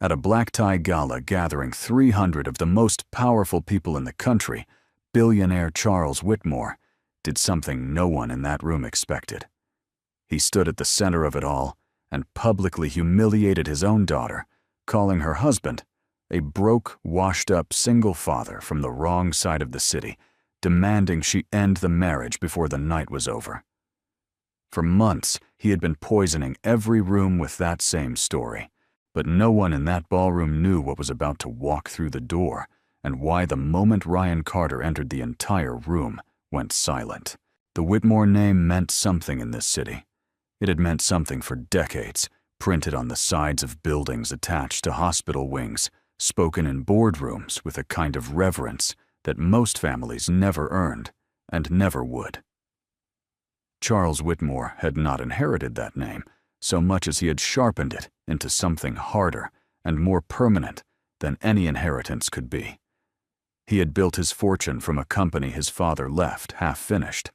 At a black tie gala gathering 300 of the most powerful people in the country, billionaire Charles Whitmore did something no one in that room expected. He stood at the center of it all and publicly humiliated his own daughter, calling her husband a broke, washed-up single father from the wrong side of the city, demanding she end the marriage before the night was over. For months, he had been poisoning every room with that same story, but no one in that ballroom knew what was about to walk through the door and why the moment Ryan Carter entered the entire room went silent. The Whitmore name meant something in this city. It had meant something for decades, printed on the sides of buildings attached to hospital wings, spoken in boardrooms with a kind of reverence that most families never earned and never would. Charles Whitmore had not inherited that name so much as he had sharpened it into something harder and more permanent than any inheritance could be. He had built his fortune from a company his father left half-finished,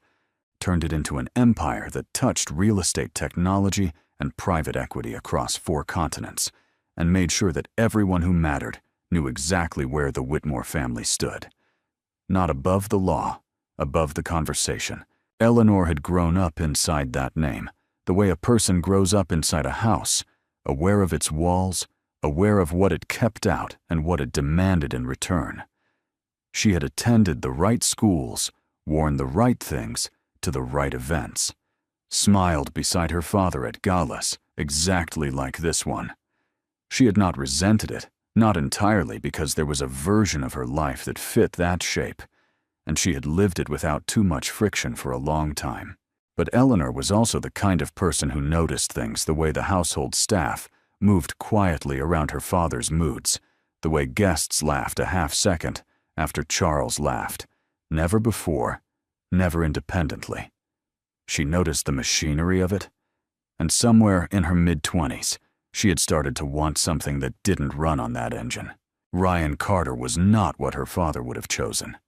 turned it into an empire that touched real estate technology and private equity across 4 continents, and made sure that everyone who mattered knew exactly where the Whitmore family stood. Not above the law, above the conversation. Eleanor had grown up inside that name, the way a person grows up inside a house, aware of its walls, aware of what it kept out and what it demanded in return. She had attended the right schools, worn the right things to the right events, smiled beside her father at galas, exactly like this one. She had not resented it, not entirely because there was a version of her life that fit that shape, and she had lived it without too much friction for a long time. But Eleanor was also the kind of person who noticed things the way the household staff moved quietly around her father's moods, the way guests laughed a half-second after Charles laughed, never before, never independently. She noticed the machinery of it, and somewhere in her mid-20s, she had started to want something that didn't run on that engine. Ryan Carter was not what her father would have chosen.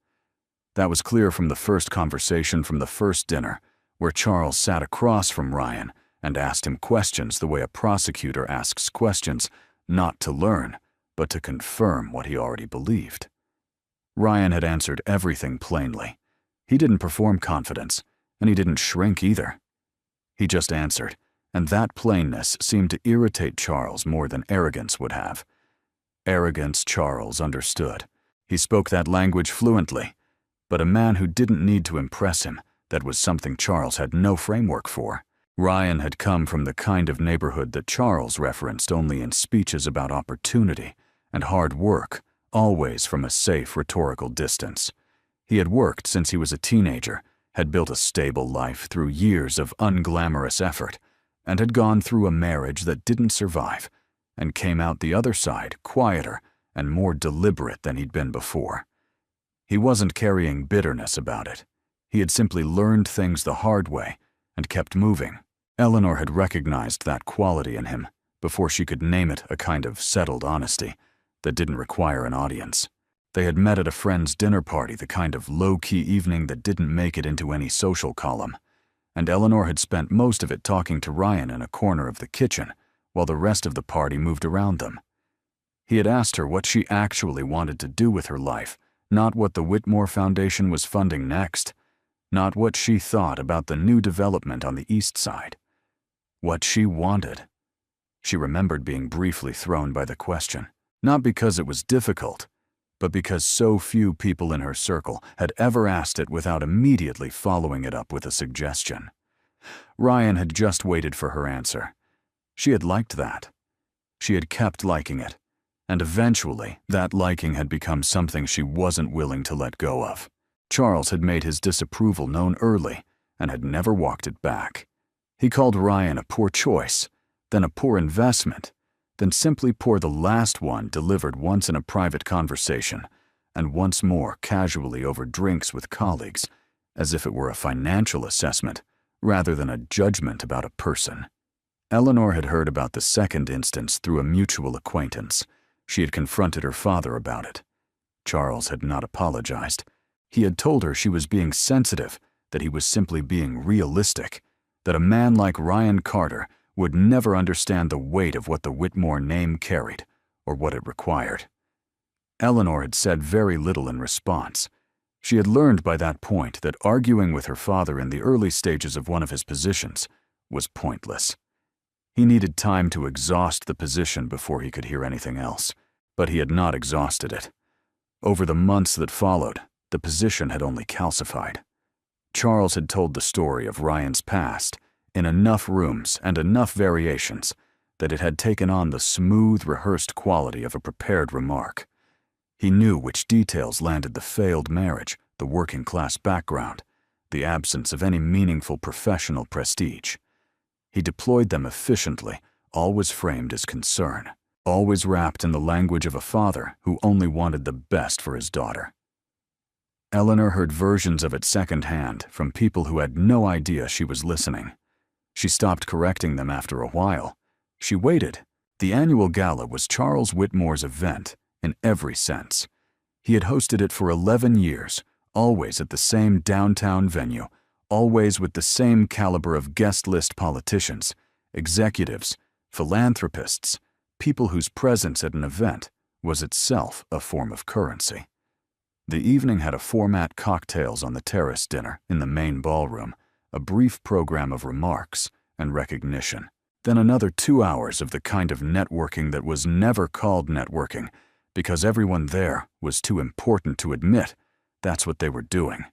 That was clear from the first conversation from the first dinner, where Charles sat across from Ryan and asked him questions the way a prosecutor asks questions, not to learn, but to confirm what he already believed. Ryan had answered everything plainly. He didn't perform confidence, and he didn't shrink either. He just answered, and that plainness seemed to irritate Charles more than arrogance would have. Arrogance Charles understood. He spoke that language fluently, but a man who didn't need to impress him, that was something Charles had no framework for. Ryan had come from the kind of neighborhood that Charles referenced only in speeches about opportunity and hard work, always from a safe rhetorical distance. He had worked since he was a teenager, had built a stable life through years of unglamorous effort, and had gone through a marriage that didn't survive, and came out the other side quieter and more deliberate than he'd been before. He wasn't carrying bitterness about it. He had simply learned things the hard way and kept moving. Eleanor had recognized that quality in him before she could name it a kind of settled honesty that didn't require an audience. They had met at a friend's dinner party, the kind of low-key evening that didn't make it into any social column, and Eleanor had spent most of it talking to Ryan in a corner of the kitchen while the rest of the party moved around them. He had asked her what she actually wanted to do with her life, not what the Whitmore Foundation was funding next, not what she thought about the new development on the East Side. What she wanted. She remembered being briefly thrown by the question, not because it was difficult, but because so few people in her circle had ever asked it without immediately following it up with a suggestion. Ryan had just waited for her answer. She had liked that. She had kept liking it, and eventually that liking had become something she wasn't willing to let go of. Charles had made his disapproval known early and had never walked it back. He called Ryan a poor choice, then a poor investment, then simply poor the last one delivered once in a private conversation and once more casually over drinks with colleagues, as if it were a financial assessment rather than a judgment about a person. Eleanor had heard about the second instance through a mutual acquaintance. She had confronted her father about it. Charles had not apologized. He had told her she was being sensitive, that he was simply being realistic, that a man like Ryan Carter would never understand the weight of what the Whitmore name carried, or what it required. Eleanor had said very little in response. She had learned by that point that arguing with her father in the early stages of one of his positions was pointless. He needed time to exhaust the position before he could hear anything else, but he had not exhausted it. Over the months that followed, the position had only calcified. Charles had told the story of Ryan's past in enough rooms and enough variations that it had taken on the smooth, rehearsed quality of a prepared remark. He knew which details landed the failed marriage, the working-class background, the absence of any meaningful professional prestige. He deployed them efficiently, always framed as concern, always wrapped in the language of a father who only wanted the best for his daughter. Eleanor heard versions of it secondhand from people who had no idea she was listening. She stopped correcting them after a while. She waited. The annual gala was Charles Whitmore's event in every sense. He had hosted it for 11 years, always at the same downtown venue, always with the same caliber of guest list politicians, executives, philanthropists, people whose presence at an event was itself a form of currency. The evening had a format cocktails on the terrace dinner in the main ballroom, a brief program of remarks and recognition, then another 2 hours of the kind of networking that was never called networking because everyone there was too important to admit that's what they were doing.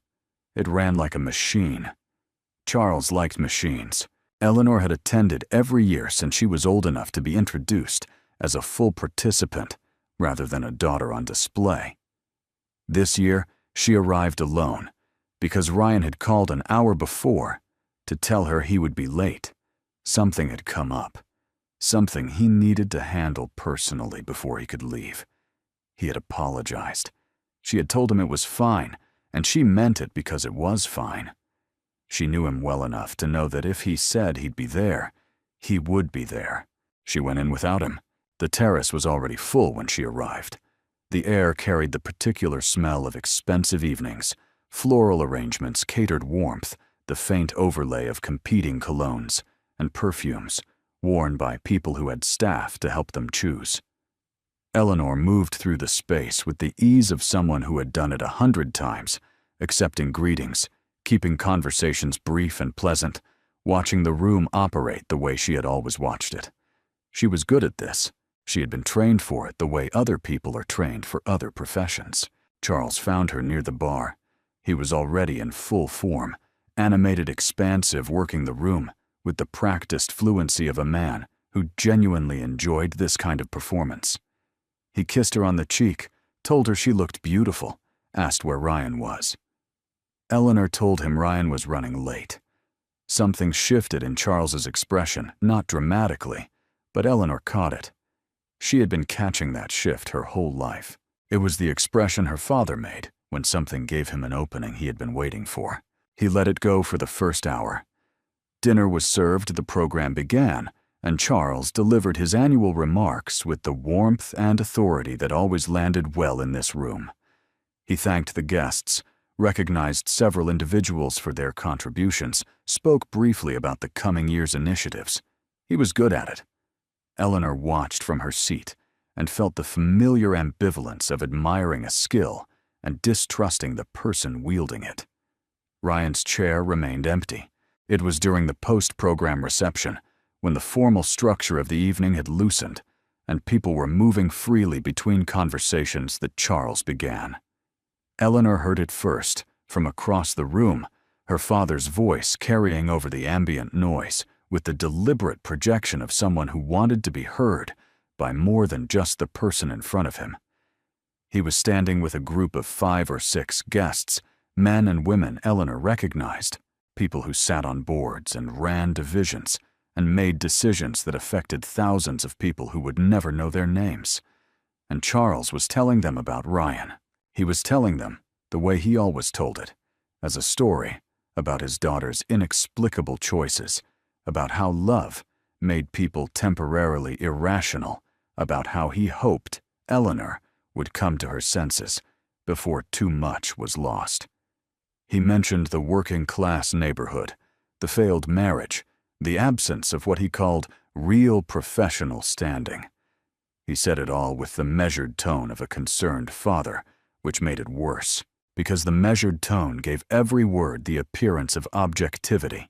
It ran like a machine. Charles liked machines. Eleanor had attended every year since she was old enough to be introduced as a full participant rather than a daughter on display. This year, she arrived alone because Ryan had called an hour before to tell her he would be late. Something had come up, something he needed to handle personally before he could leave. He had apologized. She had told him it was fine, and she meant it because it was fine. She knew him well enough to know that if he said he'd be there, he would be there. She went in without him. The terrace was already full when she arrived. The air carried the particular smell of expensive evenings, floral arrangements catered warmth, the faint overlay of competing colognes and perfumes worn by people who had staff to help them choose. Eleanor moved through the space with the ease of someone who had done it 100 times, accepting greetings, keeping conversations brief and pleasant, watching the room operate the way she had always watched it. She was good at this. She had been trained for it the way other people are trained for other professions. Charles found her near the bar. He was already in full form, animated, expansive, working the room with the practiced fluency of a man who genuinely enjoyed this kind of performance. He kissed her on the cheek, told her she looked beautiful, asked where Ryan was. Eleanor told him Ryan was running late. Something shifted in Charles's expression, not dramatically, but Eleanor caught it. She had been catching that shift her whole life. It was the expression her father made when something gave him an opening he had been waiting for. He let it go for the first hour. Dinner was served, the program began, and Charles delivered his annual remarks with the warmth and authority that always landed well in this room. He thanked the guests, recognized several individuals for their contributions, spoke briefly about the coming year's initiatives. He was good at it. Eleanor watched from her seat and felt the familiar ambivalence of admiring a skill and distrusting the person wielding it. Ryan's chair remained empty. It was during the post-program reception, when the formal structure of the evening had loosened and people were moving freely between conversations, that Charles began. Eleanor heard it first, from across the room, her father's voice carrying over the ambient noise with the deliberate projection of someone who wanted to be heard by more than just the person in front of him. He was standing with a group of 5 or 6 guests, men and women Eleanor recognized, people who sat on boards and ran divisions and made decisions that affected thousands of people who would never know their names. And Charles was telling them about Ryan. He was telling them, the way he always told it, as a story about his daughter's inexplicable choices, about how love made people temporarily irrational, about how he hoped Eleanor would come to her senses before too much was lost. He mentioned the working-class neighborhood, the failed marriage, the absence of what he called real professional standing. He said it all with the measured tone of a concerned father, which made it worse, because the measured tone gave every word the appearance of objectivity.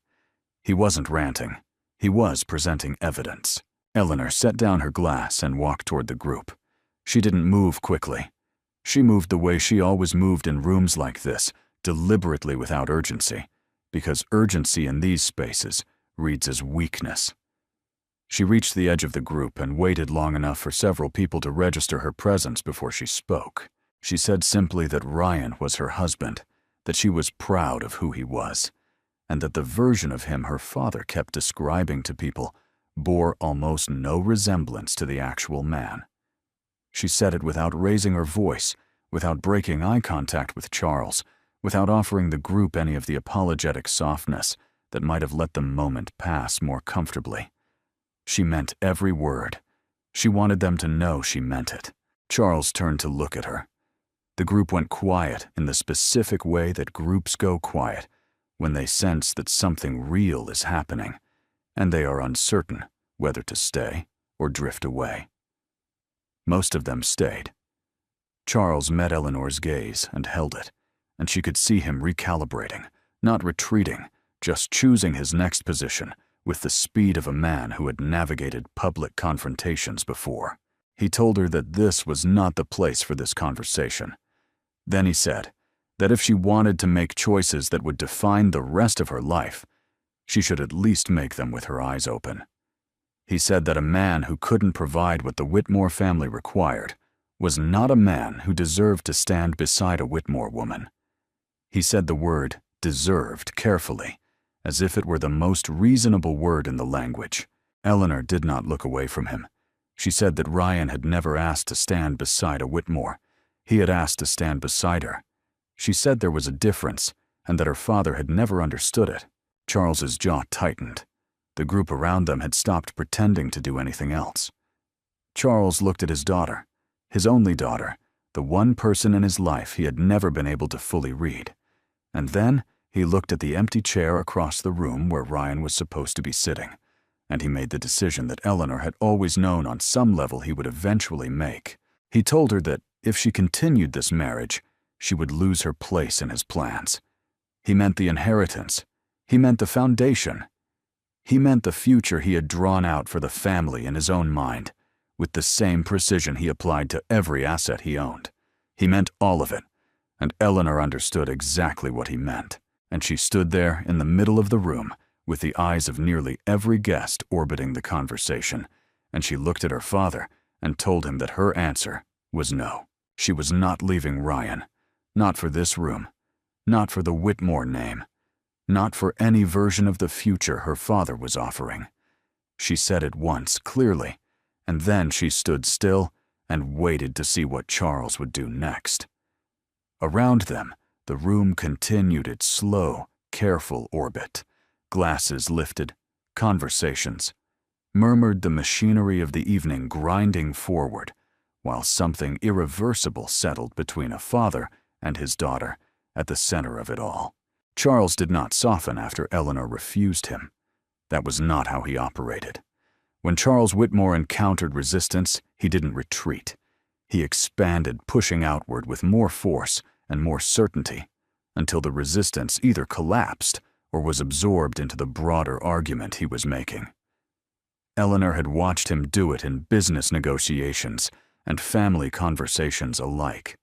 He wasn't ranting. He was presenting evidence. Eleanor set down her glass and walked toward the group. She didn't move quickly. She moved the way she always moved in rooms like this, deliberately without urgency, because urgency in these spaces reads as weakness. She reached the edge of the group and waited long enough for several people to register her presence before she spoke. She said simply that Ryan was her husband, that she was proud of who he was, and that the version of him her father kept describing to people bore almost no resemblance to the actual man. She said it without raising her voice, without breaking eye contact with Charles, without offering the group any of the apologetic softness that might have let the moment pass more comfortably. She meant every word. She wanted them to know she meant it. Charles turned to look at her. The group went quiet in the specific way that groups go quiet when they sense that something real is happening, and they are uncertain whether to stay or drift away. Most of them stayed. Charles met Eleanor's gaze and held it, and she could see him recalibrating, not retreating, just choosing his next position with the speed of a man who had navigated public confrontations before. He told her that this was not the place for this conversation. Then he said that if she wanted to make choices that would define the rest of her life, she should at least make them with her eyes open. He said that a man who couldn't provide what the Whitmore family required was not a man who deserved to stand beside a Whitmore woman. He said the word deserved carefully, as if it were the most reasonable word in the language. Eleanor did not look away from him. She said that Ryan had never asked to stand beside a Whitmore. He had asked to stand beside her. She said there was a difference, and that her father had never understood it. Charles's jaw tightened. The group around them had stopped pretending to do anything else. Charles looked at his daughter, his only daughter, the one person in his life he had never been able to fully read. And then he looked at the empty chair across the room where Ryan was supposed to be sitting, and he made the decision that Eleanor had always known on some level he would eventually make. He told her that if she continued this marriage, she would lose her place in his plans. He meant the inheritance. He meant the foundation. He meant the future he had drawn out for the family in his own mind, with the same precision he applied to every asset he owned. He meant all of it, and Eleanor understood exactly what he meant. And she stood there in the middle of the room with the eyes of nearly every guest orbiting the conversation, and she looked at her father and told him that her answer was no. She was not leaving Ryan, not for this room, not for the Whitmore name, not for any version of the future her father was offering. She said it once, clearly, and then she stood still and waited to see what Charles would do next. Around them, the room continued its slow, careful orbit. Glasses lifted, conversations, murmured the machinery of the evening grinding forward, while something irreversible settled between a father and his daughter at the center of it all. Charles did not soften after Eleanor refused him. That was not how he operated. When Charles Whitmore encountered resistance, he didn't retreat. He expanded, pushing outward with more force and more certainty, until the resistance either collapsed or was absorbed into the broader argument he was making. Eleanor had watched him do it in business negotiations and family conversations alike.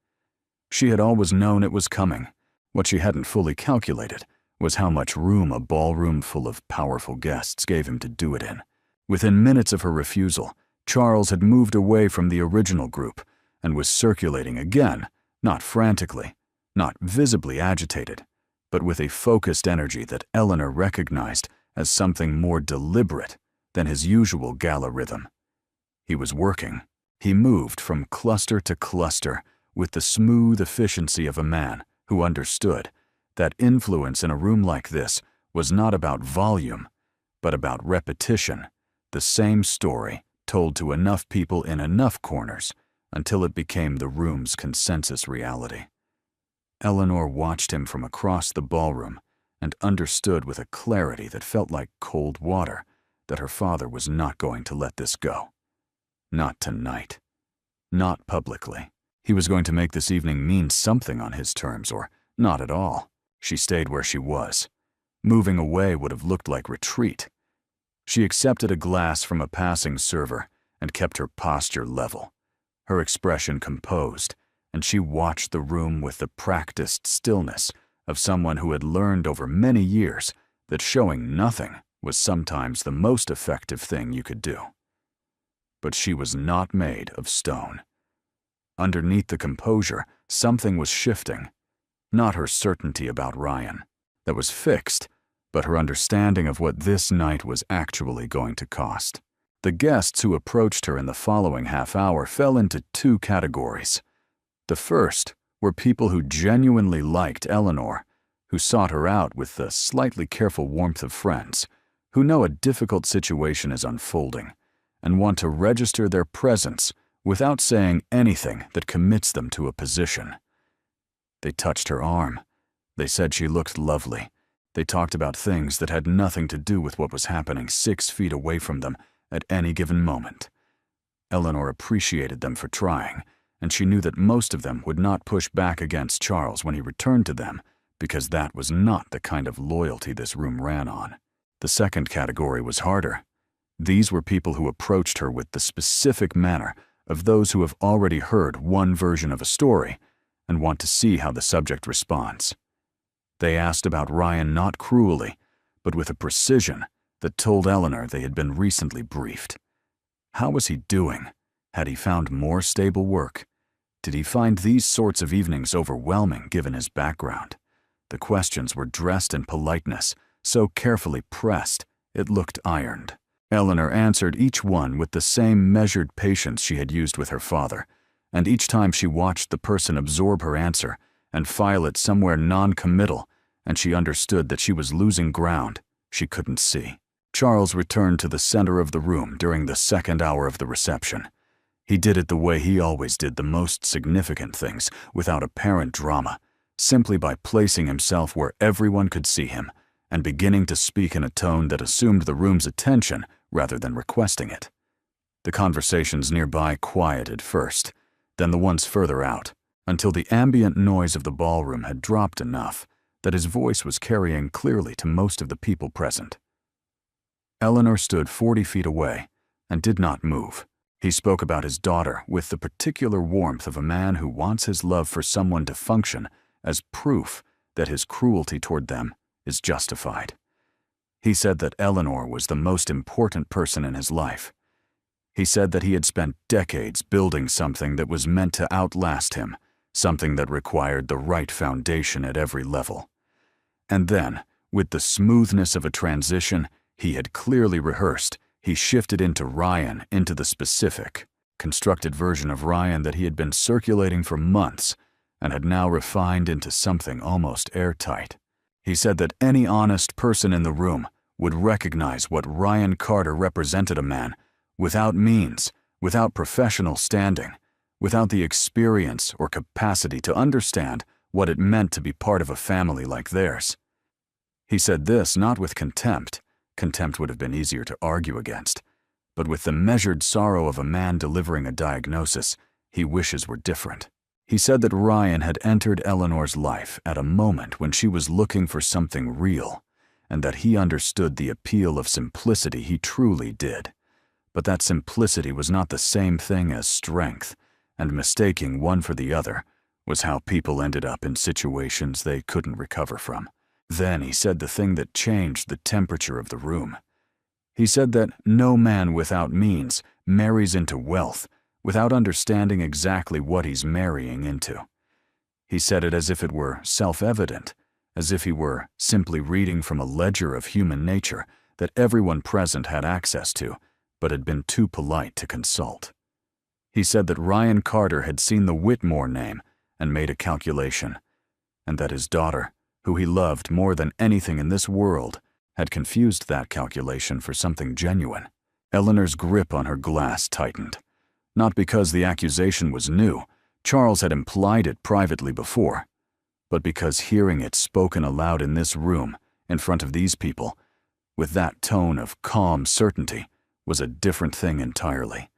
She had always known it was coming. What she hadn't fully calculated was how much room a ballroom full of powerful guests gave him to do it in. Within minutes of her refusal, Charles had moved away from the original group and was circulating again, not frantically, not visibly agitated, but with a focused energy that Eleanor recognized as something more deliberate than his usual gala rhythm. He was working. He moved from cluster to cluster with the smooth efficiency of a man who understood that influence in a room like this was not about volume, but about repetition, the same story told to enough people in enough corners until it became the room's consensus reality. Eleanor watched him from across the ballroom and understood with a clarity that felt like cold water that her father was not going to let this go. Not tonight. not publicly. He was going to make this evening mean something on his terms, or not at all. She stayed where she was. Moving away would have looked like retreat. She accepted a glass from a passing server and kept her posture level, her expression composed, and she watched the room with the practiced stillness of someone who had learned over many years that showing nothing was sometimes the most effective thing you could do. But she was not made of stone. Underneath the composure, something was shifting. Not her certainty about Ryan. That was fixed, but her understanding of what this night was actually going to cost. The guests who approached her in the following half hour fell into two categories. The first were people who genuinely liked Eleanor, who sought her out with the slightly careful warmth of friends, who know a difficult situation is unfolding, and want to register their presence without saying anything that commits them to a position. They touched her arm. They said she looked lovely. They talked about things that had nothing to do with what was happening 6 feet away from them at any given moment. Eleanor appreciated them for trying, and she knew that most of them would not push back against Charles when he returned to them, because that was not the kind of loyalty this room ran on. The second category was harder. These were people who approached her with the specific manner of those who have already heard one version of a story and want to see how the subject responds. They asked about Ryan not cruelly, but with a precision that told Eleanor they had been recently briefed. How was he doing? Had he found more stable work? Did he find these sorts of evenings overwhelming given his background? The questions were dressed in politeness, so carefully pressed it looked ironed. Eleanor answered each one with the same measured patience she had used with her father, and each time she watched the person absorb her answer and file it somewhere non-committal, and she understood that she was losing ground she couldn't see. Charles returned to the center of the room during the second hour of the reception. He did it the way he always did the most significant things, without apparent drama, simply by placing himself where everyone could see him and beginning to speak in a tone that assumed the room's attention rather than requesting it. The conversations nearby quieted first, then the ones further out, until the ambient noise of the ballroom had dropped enough that his voice was carrying clearly to most of the people present. Eleanor stood 40 feet away and did not move. He spoke about his daughter with the particular warmth of a man who wants his love for someone to function as proof that his cruelty toward them is justified. He said that Eleanor was the most important person in his life. He said that he had spent decades building something that was meant to outlast him, something that required the right foundation at every level. And then, with the smoothness of a transition he had clearly rehearsed, he shifted into Ryan, into the specific, constructed version of Ryan that he had been circulating for months and had now refined into something almost airtight. He said that any honest person in the room would recognize what Ryan Carter represented: a man without means, without professional standing, without the experience or capacity to understand what it meant to be part of a family like theirs. He said this not with contempt. Contempt would have been easier to argue against, but with the measured sorrow of a man delivering a diagnosis he wishes were different. He said that Ryan had entered Eleanor's life at a moment when she was looking for something real, and that he understood the appeal of simplicity. He truly did. But that simplicity was not the same thing as strength, and mistaking one for the other was how people ended up in situations they couldn't recover from. Then he said the thing that changed the temperature of the room. He said that no man without means marries into wealth without understanding exactly what he's marrying into. He said it as if it were self-evident, as if he were simply reading from a ledger of human nature that everyone present had access to, but had been too polite to consult. He said that Ryan Carter had seen the Whitmore name and made a calculation, and that his daughter, who he loved more than anything in this world, had confused that calculation for something genuine. Eleanor's grip on her glass tightened. Not because the accusation was new, Charles had implied it privately before, but because hearing it spoken aloud in this room, in front of these people, with that tone of calm certainty, was a different thing entirely.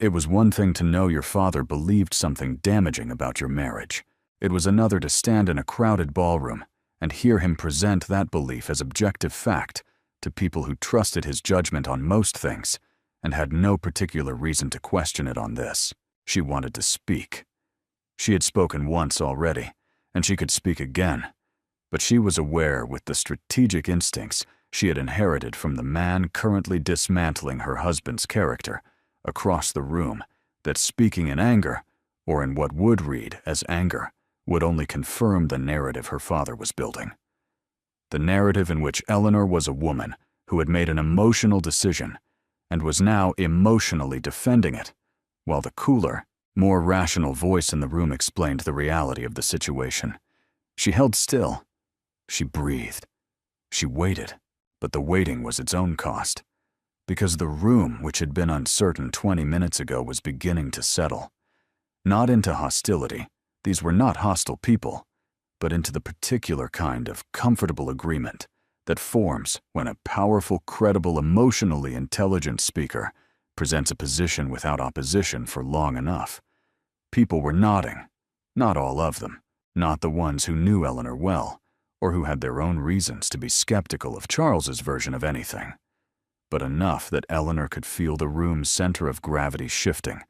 It was one thing to know your father believed something damaging about your marriage. It was another to stand in a crowded ballroom and hear him present that belief as objective fact to people who trusted his judgment on most things and had no particular reason to question it on this. She wanted to speak. She had spoken once already, and she could speak again, but she was aware with the strategic instincts she had inherited from the man currently dismantling her husband's character across the room that speaking in anger, or in what would read as anger, would only confirm the narrative her father was building. The narrative in which Eleanor was a woman who had made an emotional decision and was now emotionally defending it, while the cooler, more rational voice in the room explained the reality of the situation. She held still. She breathed. She waited, but the waiting was its own cost, because the room, which had been uncertain 20 minutes ago, was beginning to settle. Not into hostility. These were not hostile people, but into the particular kind of comfortable agreement that forms when a powerful, credible, emotionally intelligent speaker presents a position without opposition for long enough. People were nodding, not all of them, not the ones who knew Eleanor well, or who had their own reasons to be skeptical of Charles's version of anything, but enough that Eleanor could feel the room's center of gravity shifting,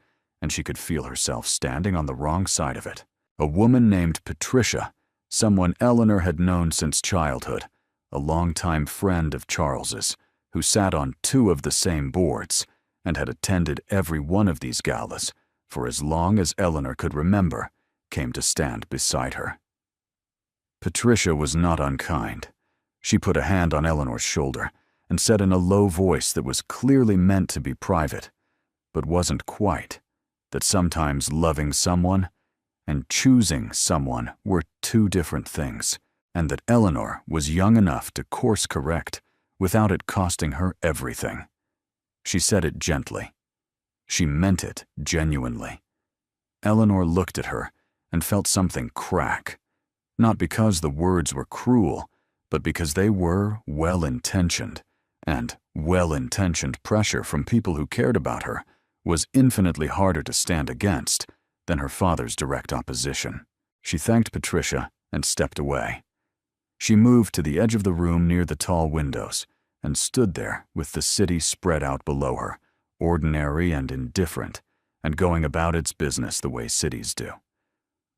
and she could feel herself standing on the wrong side of it. A woman named Patricia, someone Eleanor had known since childhood, a longtime friend of Charles's, who sat on 2 of the same boards and had attended every one of these galas for as long as Eleanor could remember, came to stand beside her. Patricia was not unkind. She put a hand on Eleanor's shoulder and said in a low voice that was clearly meant to be private, but wasn't quite, that sometimes loving someone and choosing someone were 2 different things, and that Eleanor was young enough to course correct without it costing her everything. She said it gently. She meant it genuinely. Eleanor looked at her and felt something crack, not because the words were cruel, but because they were well-intentioned, and well-intentioned pressure from people who cared about her was infinitely harder to stand against than her father's direct opposition. She thanked Patricia and stepped away. She moved to the edge of the room near the tall windows and stood there with the city spread out below her, ordinary and indifferent, and going about its business the way cities do.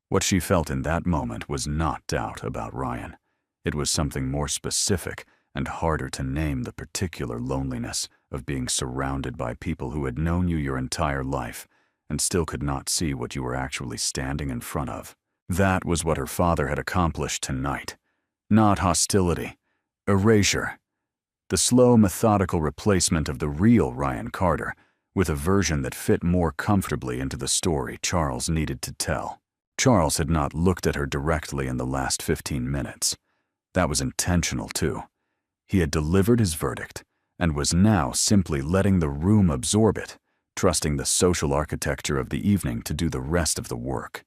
What she felt in that moment was not doubt about Ryan. It was something more specific and harder to name, the particular loneliness of being surrounded by people who had known you your entire life and still could not see what you were actually standing in front of. That was what her father had accomplished tonight. Not hostility, erasure. The slow, methodical replacement of the real Ryan Carter with a version that fit more comfortably into the story Charles needed to tell. Charles had not looked at her directly in the last 15 minutes. That was intentional, too. He had delivered his verdict and was now simply letting the room absorb it, trusting the social architecture of the evening to do the rest of the work.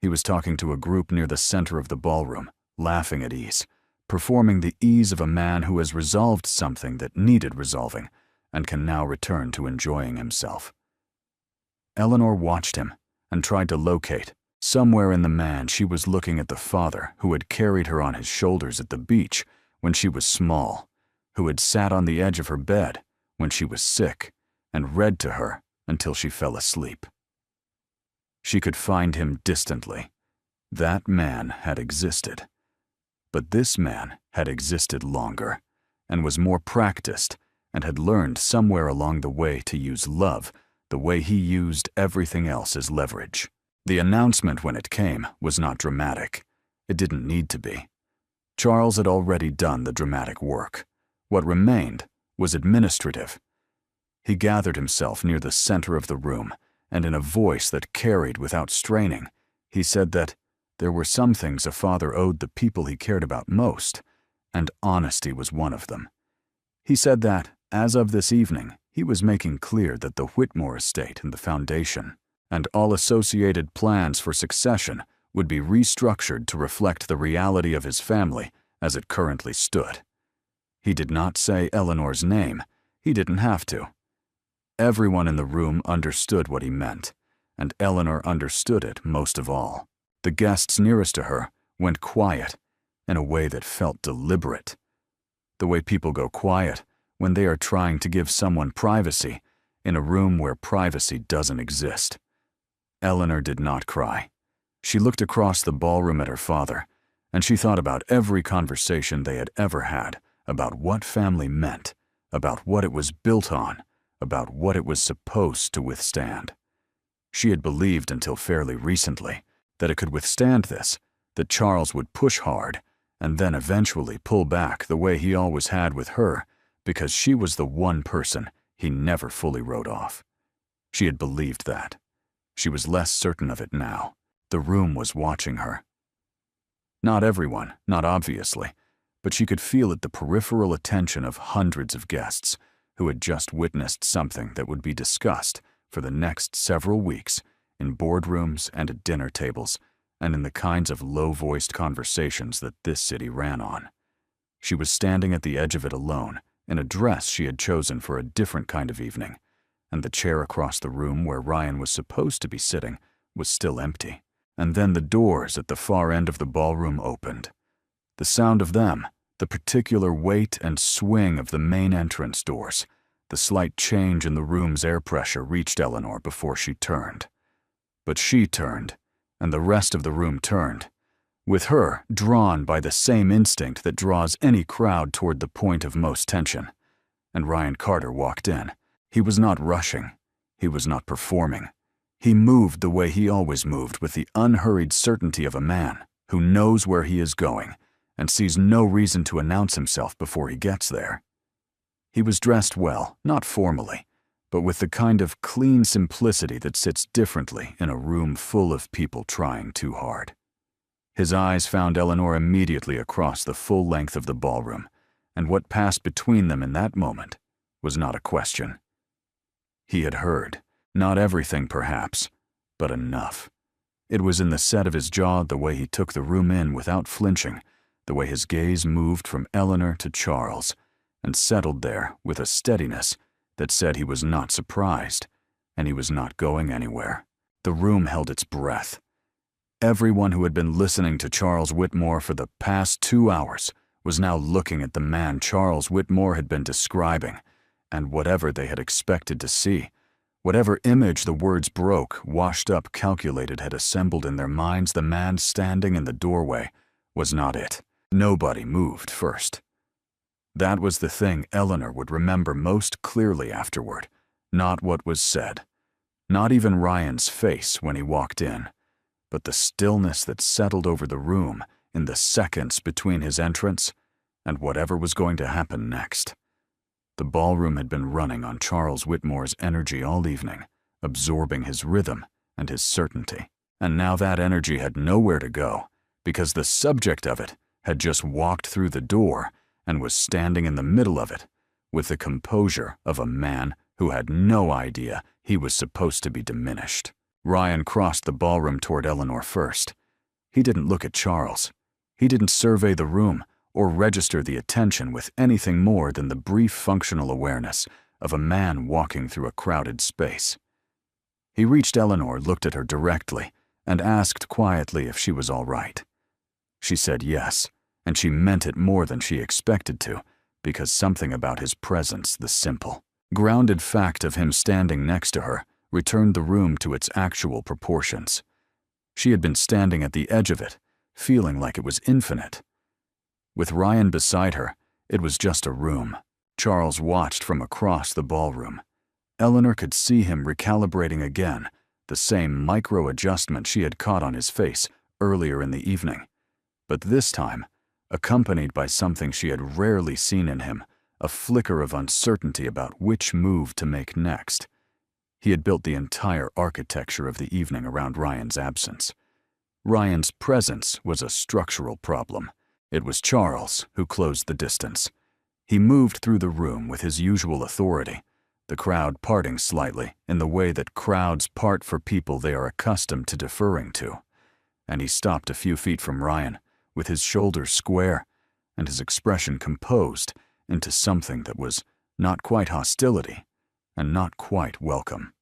He was talking to a group near the center of the ballroom, laughing at ease, performing the ease of a man who has resolved something that needed resolving and can now return to enjoying himself. Eleanor watched him and tried to locate, somewhere in the man, she was looking at the father who had carried her on his shoulders at the beach when she was small, who had sat on the edge of her bed when she was sick and read to her until she fell asleep. She could find him distantly. That man had existed. But this man had existed longer and was more practiced and had learned somewhere along the way to use love the way he used everything else as leverage. The announcement, when it came, was not dramatic. It didn't need to be. Charles had already done the dramatic work. What remained was administrative. He gathered himself near the center of the room, and in a voice that carried without straining, he said that there were some things a father owed the people he cared about most, and honesty was one of them. He said that, as of this evening, he was making clear that the Whitmore estate and the foundation, and all associated plans for succession, would be restructured to reflect the reality of his family as it currently stood. He did not say Eleanor's name. He didn't have to. Everyone in the room understood what he meant, and Eleanor understood it most of all. The guests nearest to her went quiet in a way that felt deliberate. The way people go quiet when they are trying to give someone privacy in a room where privacy doesn't exist. Eleanor did not cry. She looked across the ballroom at her father, and she thought about every conversation they had ever had, about what family meant, about what it was built on, about what it was supposed to withstand. She had believed until fairly recently that it could withstand this, that Charles would push hard and then eventually pull back the way he always had with her, because she was the one person he never fully wrote off. She had believed that. She was less certain of it now. The room was watching her. Not everyone, not obviously, but she could feel at the peripheral attention of hundreds of guests who had just witnessed something that would be discussed for the next several weeks in boardrooms and at dinner tables and in the kinds of low-voiced conversations that this city ran on. She was standing at the edge of it alone, in a dress she had chosen for a different kind of evening, and the chair across the room where Ryan was supposed to be sitting was still empty. And then the doors at the far end of the ballroom opened. The sound of them, the particular weight and swing of the main entrance doors, the slight change in the room's air pressure reached Eleanor before she turned. But she turned, and the rest of the room turned, with her drawn by the same instinct that draws any crowd toward the point of most tension. And Ryan Carter walked in. He was not rushing. He was not performing. He moved the way he always moved, with the unhurried certainty of a man who knows where he is going and sees no reason to announce himself before he gets there. He was dressed well, not formally, but with the kind of clean simplicity that sits differently in a room full of people trying too hard. His eyes found Eleanor immediately across the full length of the ballroom, and what passed between them in that moment was not a question. He had heard. Not everything, perhaps, but enough. It was in the set of his jaw, the way he took the room in without flinching, the way his gaze moved from Eleanor to Charles and settled there with a steadiness that said he was not surprised, and he was not going anywhere. The room held its breath. Everyone who had been listening to Charles Whitmore for the past 2 hours was now looking at the man Charles Whitmore had been describing, and whatever they had expected to see, whatever image the words broke, washed up, calculated, had assembled in their minds, the man standing in the doorway was not it. Nobody moved first. That was the thing Eleanor would remember most clearly afterward, not what was said, not even Ryan's face when he walked in, but the stillness that settled over the room in the seconds between his entrance and whatever was going to happen next. The ballroom had been running on Charles Whitmore's energy all evening, absorbing his rhythm and his certainty. And now that energy had nowhere to go, because the subject of it had just walked through the door and was standing in the middle of it, with the composure of a man who had no idea he was supposed to be diminished. Ryan crossed the ballroom toward Eleanor first. He didn't look at Charles. He didn't survey the room or register the attention with anything more than the brief functional awareness of a man walking through a crowded space. He reached Eleanor, looked at her directly, and asked quietly if she was all right. She said yes, and she meant it more than she expected to, because something about his presence, the simple, grounded fact of him standing next to her, returned the room to its actual proportions. She had been standing at the edge of it, feeling like it was infinite. With Ryan beside her, it was just a room. Charles watched from across the ballroom. Eleanor could see him recalibrating again, the same micro-adjustment she had caught on his face earlier in the evening. But this time, accompanied by something she had rarely seen in him, a flicker of uncertainty about which move to make next. He had built the entire architecture of the evening around Ryan's absence. Ryan's presence was a structural problem. It was Charles who closed the distance. He moved through the room with his usual authority, the crowd parting slightly in the way that crowds part for people they are accustomed to deferring to. And he stopped a few feet from Ryan, with his shoulders square and his expression composed into something that was not quite hostility, and not quite welcome.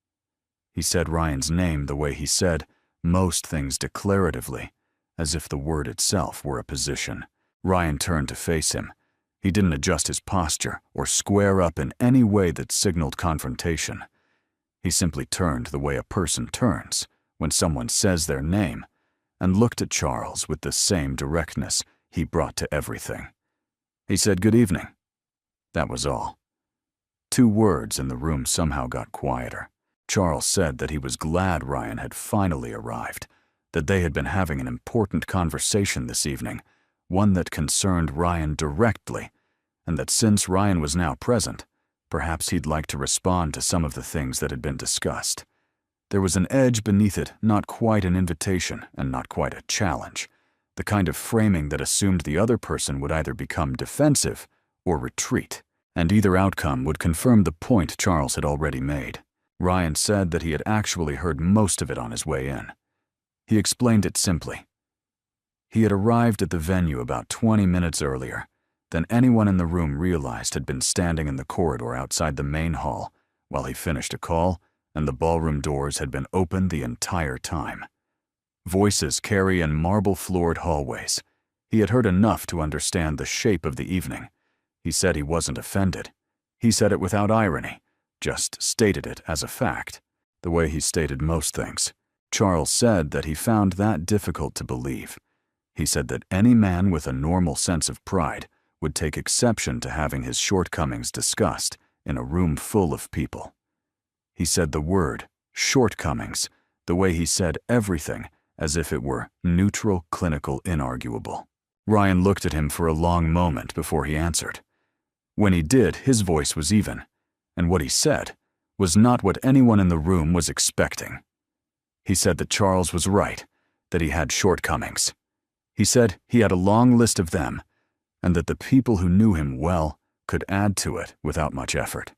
He said Ryan's name the way he said most things declaratively, as if the word itself were a position. Ryan turned to face him. He didn't adjust his posture or square up in any way that signaled confrontation. He simply turned the way a person turns when someone says their name, and looked at Charles with the same directness he brought to everything. He said, "Good evening." That was all. 2 words, and the room somehow got quieter. Charles said that he was glad Ryan had finally arrived, that they had been having an important conversation this evening, one that concerned Ryan directly, and that since Ryan was now present, perhaps he'd like to respond to some of the things that had been discussed. There was an edge beneath it, not quite an invitation and not quite a challenge, the kind of framing that assumed the other person would either become defensive or retreat, and either outcome would confirm the point Charles had already made. Ryan said that he had actually heard most of it on his way in. He explained it simply. He had arrived at the venue about 20 minutes earlier than anyone in the room realized had been standing in the corridor outside the main hall while he finished a call, and the ballroom doors had been open the entire time. Voices carry in marble-floored hallways. He had heard enough to understand the shape of the evening. He said he wasn't offended. He said it without irony, just stated it as a fact, the way he stated most things. Charles said that he found that difficult to believe. He said that any man with a normal sense of pride would take exception to having his shortcomings discussed in a room full of people. He said the word, shortcomings, the way he said everything, as if it were neutral, clinical, inarguable. Ryan looked at him for a long moment before he answered. When he did, his voice was even, and what he said was not what anyone in the room was expecting. He said that Charles was right, that he had shortcomings. He said he had a long list of them, and that the people who knew him well could add to it without much effort.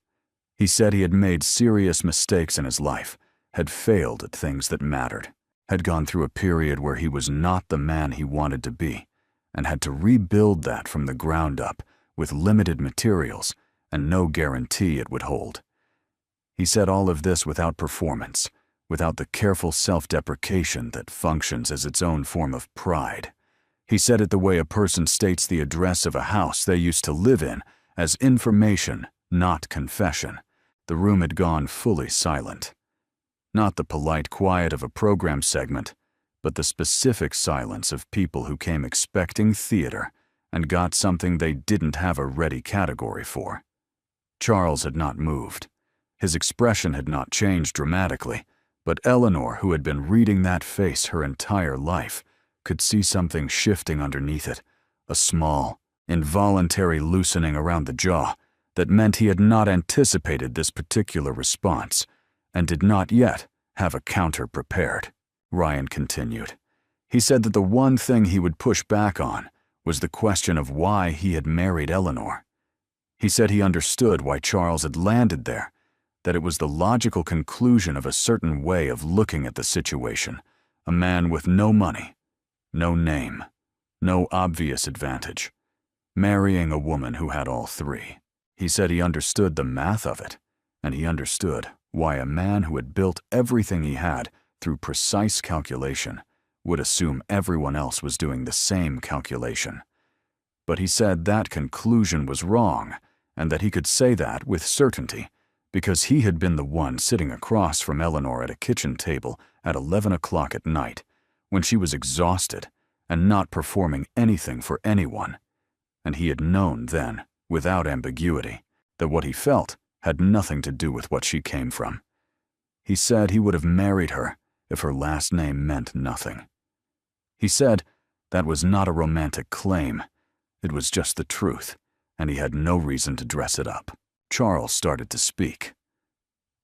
He said he had made serious mistakes in his life, had failed at things that mattered, had gone through a period where he was not the man he wanted to be, and had to rebuild that from the ground up with limited materials and no guarantee it would hold. He said all of this without performance, without the careful self-deprecation that functions as its own form of pride. He said it the way a person states the address of a house they used to live in as information, not confession. The room had gone fully silent. Not the polite quiet of a program segment, but the specific silence of people who came expecting theater and got something they didn't have a ready category for. Charles had not moved. His expression had not changed dramatically, but Eleanor, who had been reading that face her entire life, could see something shifting underneath it, a small, involuntary loosening around the jaw that meant he had not anticipated this particular response and did not yet have a counter prepared. Ryan continued. He said that the one thing he would push back on was the question of why he had married Eleanor. He said he understood why Charles had landed there, that it was the logical conclusion of a certain way of looking at the situation, a man with no money, no name, no obvious advantage, marrying a woman who had all 3. He said he understood the math of it, and he understood why a man who had built everything he had through precise calculation would assume everyone else was doing the same calculation. But he said that conclusion was wrong, and that he could say that with certainty because he had been the one sitting across from Eleanor at a kitchen table at 11 o'clock at night when she was exhausted and not performing anything for anyone, and he had known then, without ambiguity, that what he felt had nothing to do with what she came from. He said he would have married her if her last name meant nothing. He said that was not a romantic claim, it was just the truth, and he had no reason to dress it up. Charles started to speak.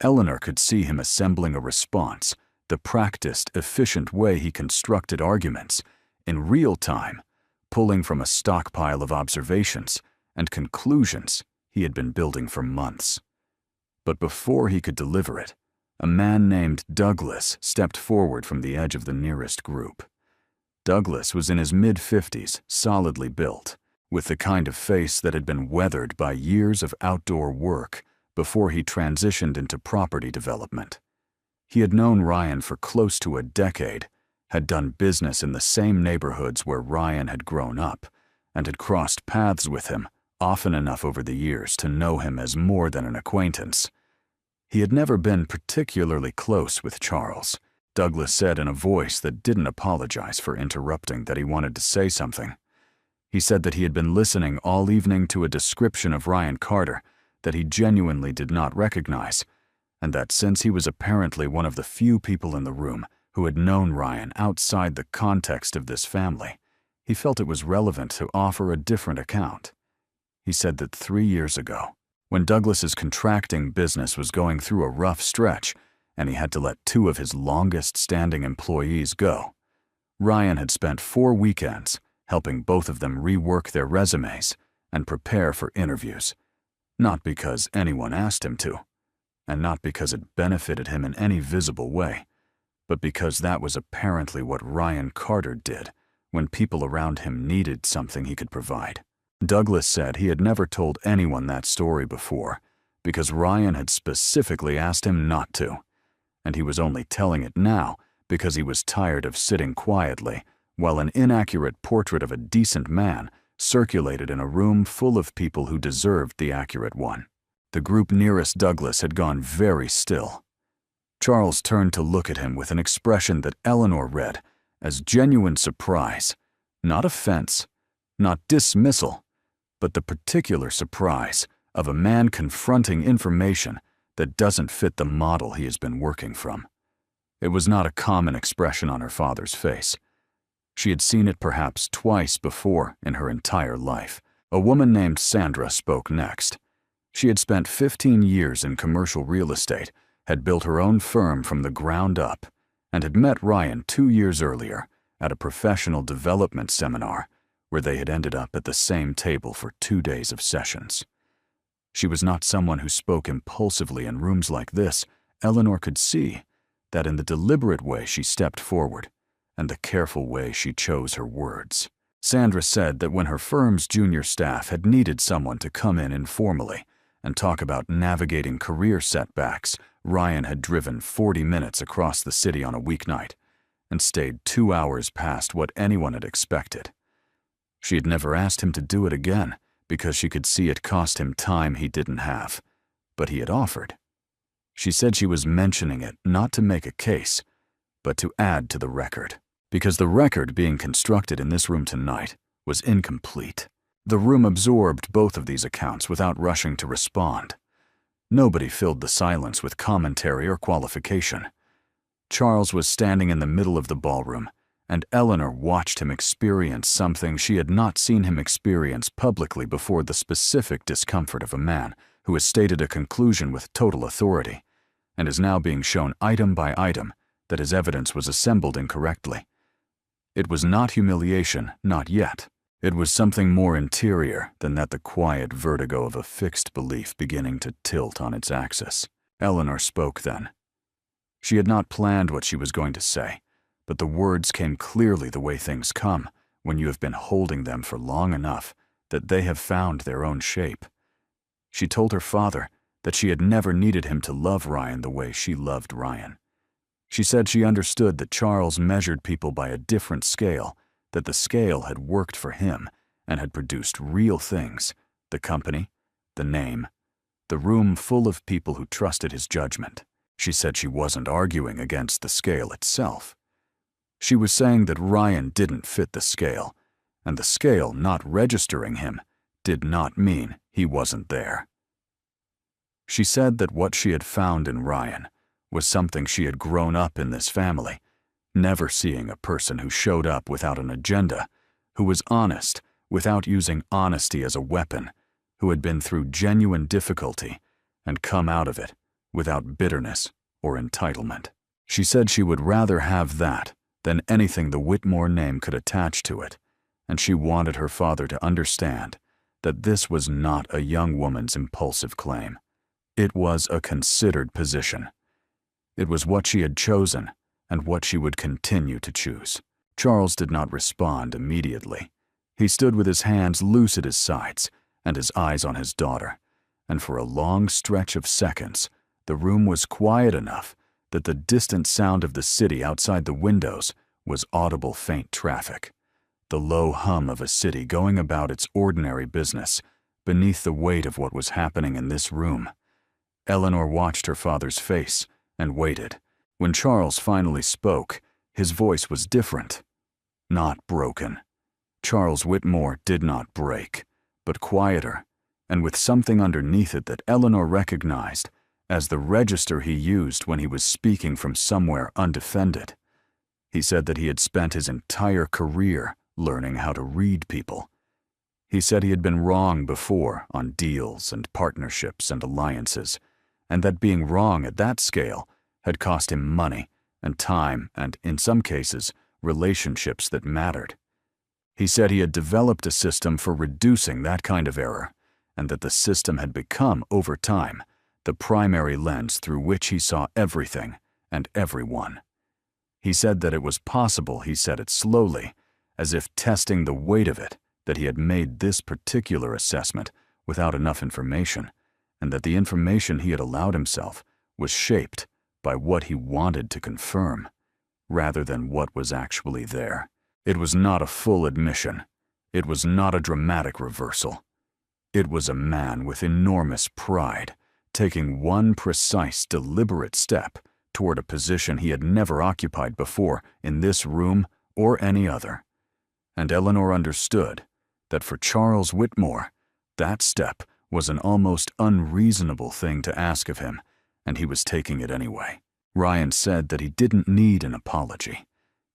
Eleanor could see him assembling a response, the practiced, efficient way he constructed arguments, in real time, pulling from a stockpile of observations and conclusions he had been building for months. But before he could deliver it, a man named Douglas stepped forward from the edge of the nearest group. Douglas was in his mid-50s, solidly built, with the kind of face that had been weathered by years of outdoor work, before he transitioned into property development. He had known Ryan for close to a decade, had done business in the same neighborhoods where Ryan had grown up, and had crossed paths with him often enough over the years to know him as more than an acquaintance. He had never been particularly close with Charles. Douglas said in a voice that didn't apologize for interrupting that he wanted to say something. He said that he had been listening all evening to a description of Ryan Carter that he genuinely did not recognize, and that since he was apparently one of the few people in the room who had known Ryan outside the context of this family, he felt it was relevant to offer a different account. He said that 3 years ago, when Douglas's contracting business was going through a rough stretch and he had to let 2 of his longest-standing employees go, Ryan had spent 4 weekends helping both of them rework their resumes and prepare for interviews, not because anyone asked him to, and not because it benefited him in any visible way, but because that was apparently what Ryan Carter did when people around him needed something he could provide. Douglas said he had never told anyone that story before because Ryan had specifically asked him not to, and he was only telling it now because he was tired of sitting quietly while an inaccurate portrait of a decent man circulated in a room full of people who deserved the accurate one. The group nearest Douglas had gone very still. Charles turned to look at him with an expression that Eleanor read as genuine surprise, not offense, not dismissal, but the particular surprise of a man confronting information that doesn't fit the model he has been working from. It was not a common expression on her father's face. She had seen it perhaps twice before in her entire life. A woman named Sandra spoke next. She had spent 15 years in commercial real estate, had built her own firm from the ground up, and had met Ryan 2 years earlier at a professional development seminar where they had ended up at the same table for 2 days of sessions. She was not someone who spoke impulsively in rooms like this. Eleanor could see that in the deliberate way she stepped forward and the careful way she chose her words. Sandra said that when her firm's junior staff had needed someone to come in informally and talk about navigating career setbacks, Ryan had driven 40 minutes across the city on a weeknight and stayed 2 hours past what anyone had expected. She had never asked him to do it again because she could see it cost him time he didn't have, but he had offered. She said she was mentioning it not to make a case, but to add to the record, because the record being constructed in this room tonight was incomplete. The room absorbed both of these accounts without rushing to respond. Nobody filled the silence with commentary or qualification. Charles was standing in the middle of the ballroom, and Eleanor watched him experience something she had not seen him experience publicly before, the specific discomfort of a man who has stated a conclusion with total authority and is now being shown item by item that his evidence was assembled incorrectly. It was not humiliation, not yet. It was something more interior than that, the quiet vertigo of a fixed belief beginning to tilt on its axis. Eleanor spoke then. She had not planned what she was going to say, but the words came clearly the way things come when you have been holding them for long enough that they have found their own shape. She told her father that she had never needed him to love Ryan the way she loved Ryan. She said she understood that Charles measured people by a different scale, that the scale had worked for him and had produced real things: the company, the name, the room full of people who trusted his judgment. She said she wasn't arguing against the scale itself. She was saying that Ryan didn't fit the scale, and the scale not registering him did not mean he wasn't there. She said that what she had found in Ryan was something she had grown up in this family, never seeing a person who showed up without an agenda, who was honest without using honesty as a weapon, who had been through genuine difficulty and come out of it without bitterness or entitlement. She said she would rather have that than anything the Whitmore name could attach to it, and she wanted her father to understand that this was not a young woman's impulsive claim. It was a considered position. It was what she had chosen and what she would continue to choose. Charles did not respond immediately. He stood with his hands loose at his sides and his eyes on his daughter, and for a long stretch of seconds, the room was quiet enough that the distant sound of the city outside the windows was audible faint traffic, the low hum of a city going about its ordinary business beneath the weight of what was happening in this room. Eleanor watched her father's face and waited. When Charles finally spoke, his voice was different, not broken. Charles Whitmore did not break, but quieter, and with something underneath it that Eleanor recognized as the register he used when he was speaking from somewhere undefended. He said that he had spent his entire career learning how to read people. He said he had been wrong before on deals and partnerships and alliances, and that being wrong at that scale had cost him money and time and, in some cases, relationships that mattered. He said he had developed a system for reducing that kind of error, and that the system had become, over time, the primary lens through which he saw everything and everyone. He said that it was possible, he said it slowly, as if testing the weight of it, that he had made this particular assessment without enough information, and that the information he had allowed himself was shaped by what he wanted to confirm, rather than what was actually there. It was not a full admission. It was not a dramatic reversal. It was a man with enormous pride, taking one precise, deliberate step toward a position he had never occupied before in this room or any other. And Eleanor understood that for Charles Whitmore, that step was an almost unreasonable thing to ask of him, and he was taking it anyway. Ryan said that he didn't need an apology.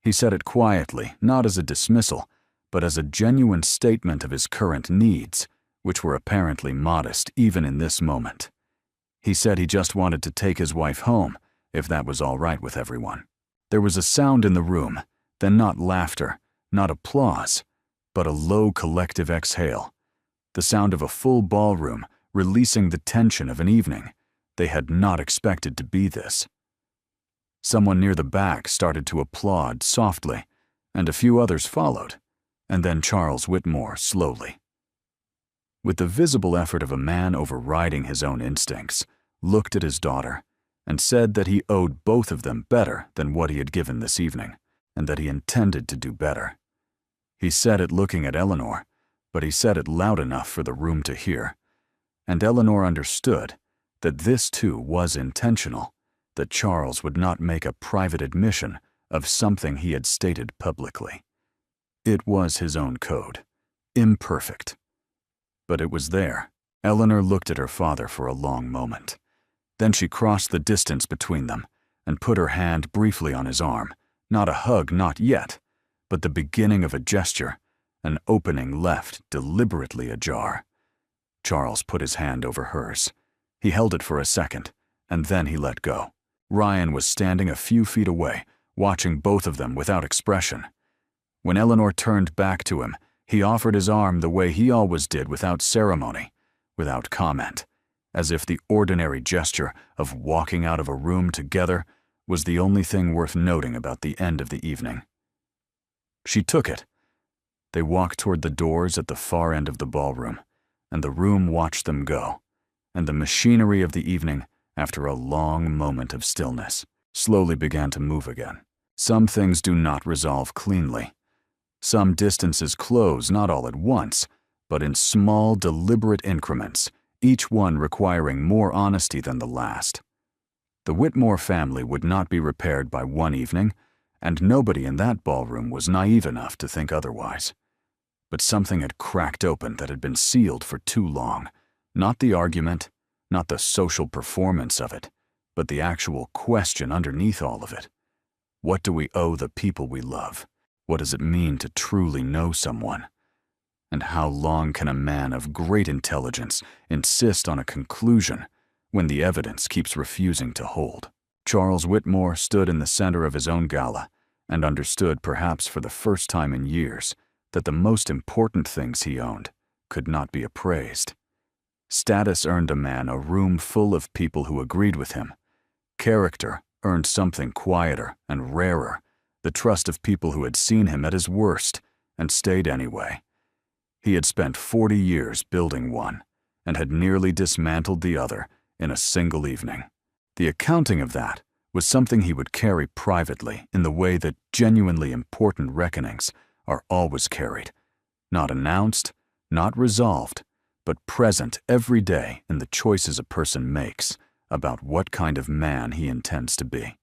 He said it quietly, not as a dismissal, but as a genuine statement of his current needs, which were apparently modest even in this moment. He said he just wanted to take his wife home, if that was all right with everyone. There was a sound in the room, then not laughter, not applause, but a low collective exhale, the sound of a full ballroom releasing the tension of an evening. They had not expected to be this. Someone near the back started to applaud softly, and a few others followed, and then Charles Whitmore slowly. With the visible effort of a man overriding his own instincts, looked at his daughter, and said that he owed both of them better than what he had given this evening, and that he intended to do better. He said it looking at Eleanor, but he said it loud enough for the room to hear, and Eleanor understood that this too was intentional, that Charles would not make a private admission of something he had stated publicly. It was his own code, imperfect. But it was there. Eleanor looked at her father for a long moment. Then she crossed the distance between them and put her hand briefly on his arm, not a hug, not yet, but the beginning of a gesture, an opening left deliberately ajar. Charles put his hand over hers. He held it for a second, and then he let go. Ryan was standing a few feet away, watching both of them without expression. When Eleanor turned back to him, he offered his arm the way he always did, without ceremony, without comment, as if the ordinary gesture of walking out of a room together was the only thing worth noting about the end of the evening. She took it. They walked toward the doors at the far end of the ballroom, and the room watched them go, and the machinery of the evening, after a long moment of stillness, slowly began to move again. Some things do not resolve cleanly. Some distances close not all at once, but in small, deliberate increments, each one requiring more honesty than the last. The Whitmore family would not be repaired by one evening, and nobody in that ballroom was naive enough to think otherwise. But something had cracked open that had been sealed for too long. Not the argument, not the social performance of it, but the actual question underneath all of it. What do we owe the people we love? What does it mean to truly know someone? And how long can a man of great intelligence insist on a conclusion when the evidence keeps refusing to hold? Charles Whitmore stood in the center of his own gala and understood, perhaps for the first time in years, that the most important things he owned could not be appraised. Status earned a man a room full of people who agreed with him. Character earned something quieter and rarer, the trust of people who had seen him at his worst and stayed anyway. He had spent 40 years building one, and had nearly dismantled the other in a single evening. The accounting of that was something he would carry privately in the way that genuinely important reckonings are always carried, not announced, not resolved, but present every day in the choices a person makes about what kind of man he intends to be.